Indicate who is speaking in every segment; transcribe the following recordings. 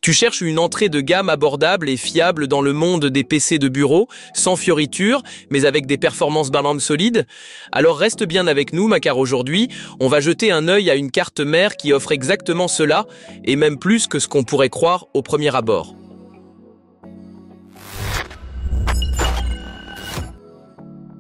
Speaker 1: Tu cherches une entrée de gamme abordable et fiable dans le monde des PC de bureau, sans fioritures, mais avec des performances bandes solides? Alors reste bien avec nous, car aujourd'hui, on va jeter un œil à une carte mère qui offre exactement cela, et même plus que ce qu'on pourrait croire au premier abord.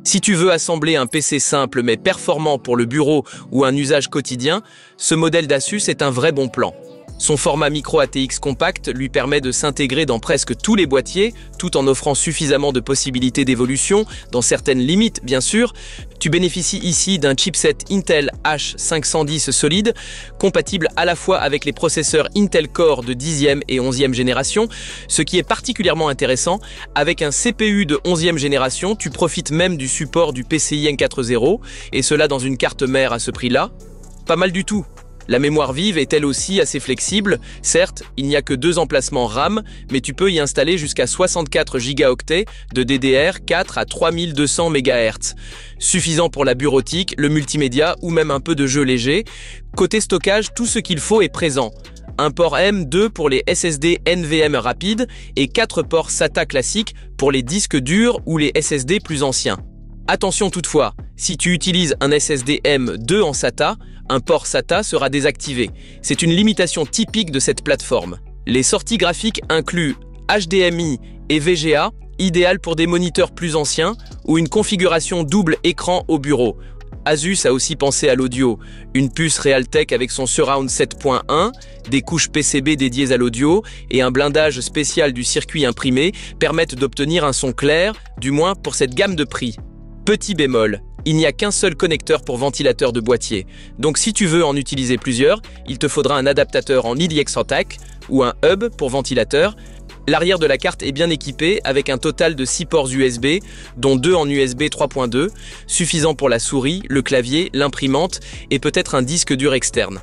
Speaker 1: Si tu veux assembler un PC simple mais performant pour le bureau ou un usage quotidien, ce modèle d'Asus est un vrai bon plan. Son format micro ATX compact lui permet de s'intégrer dans presque tous les boîtiers, tout en offrant suffisamment de possibilités d'évolution, dans certaines limites bien sûr. Tu bénéficies ici d'un chipset Intel H510 solide, compatible à la fois avec les processeurs Intel Core de 10e et 11e génération, ce qui est particulièrement intéressant. Avec un CPU de 11e génération, tu profites même du support du PCIe 4.0, et cela dans une carte mère à ce prix-là. Pas mal du tout. La mémoire vive est elle aussi assez flexible. Certes, il n'y a que 2 emplacements RAM, mais tu peux y installer jusqu'à 64 Go de DDR4 à 3200 MHz. Suffisant pour la bureautique, le multimédia ou même un peu de jeu léger. Côté stockage, tout ce qu'il faut est présent. Un port M2 pour les SSD NVMe rapides et 4 ports SATA classiques pour les disques durs ou les SSD plus anciens. Attention toutefois, si tu utilises un SSD M2 en SATA, un port SATA sera désactivé. C'est une limitation typique de cette plateforme. Les sorties graphiques incluent HDMI et VGA, idéal pour des moniteurs plus anciens ou une configuration double écran au bureau. Asus a aussi pensé à l'audio. Une puce Realtek avec son Surround 7.1, des couches PCB dédiées à l'audio et un blindage spécial du circuit imprimé permettent d'obtenir un son clair, du moins pour cette gamme de prix. Petit bémol, il n'y a qu'un seul connecteur pour ventilateur de boîtier. Donc si tu veux en utiliser plusieurs, il te faudra un adaptateur en IDX-TAC ou un hub pour ventilateur. L'arrière de la carte est bien équipé avec un total de 6 ports USB, dont 2 en USB 3.2, suffisant pour la souris, le clavier, l'imprimante et peut-être un disque dur externe.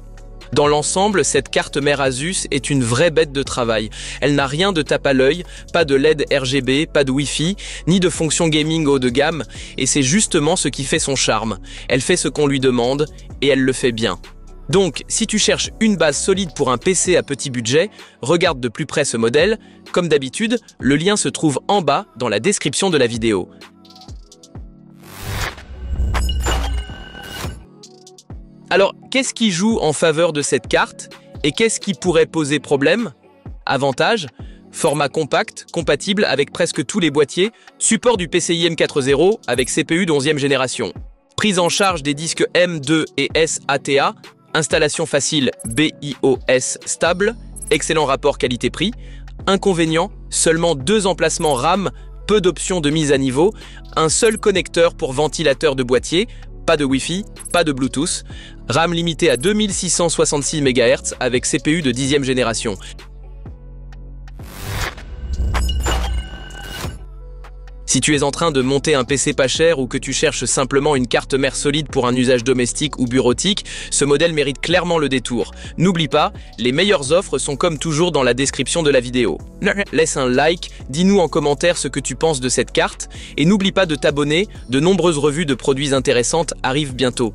Speaker 1: Dans l'ensemble, cette carte mère Asus est une vraie bête de travail. Elle n'a rien de tape à l'œil, pas de LED RGB, pas de Wi-Fi, ni de fonction gaming haut de gamme, et c'est justement ce qui fait son charme. Elle fait ce qu'on lui demande, et elle le fait bien. Donc, si tu cherches une base solide pour un PC à petit budget, regarde de plus près ce modèle. Comme d'habitude, le lien se trouve en bas dans la description de la vidéo. Alors, qu'est-ce qui joue en faveur de cette carte et qu'est-ce qui pourrait poser problème? Avantage, format compact, compatible avec presque tous les boîtiers, support du PCIe 4.0 avec CPU de 11e génération, prise en charge des disques M2 et SATA, installation facile BIOS stable, excellent rapport qualité-prix. Inconvénient, seulement 2 emplacements RAM, peu d'options de mise à niveau, un seul connecteur pour ventilateur de boîtier, pas de Wi-Fi, pas de Bluetooth, RAM limité à 2666 MHz avec CPU de 10e génération. Si tu es en train de monter un PC pas cher ou que tu cherches simplement une carte mère solide pour un usage domestique ou bureautique, ce modèle mérite clairement le détour. N'oublie pas, les meilleures offres sont comme toujours dans la description de la vidéo. Laisse un like, dis-nous en commentaire ce que tu penses de cette carte et n'oublie pas de t'abonner, de nombreuses revues de produits intéressantes arrivent bientôt.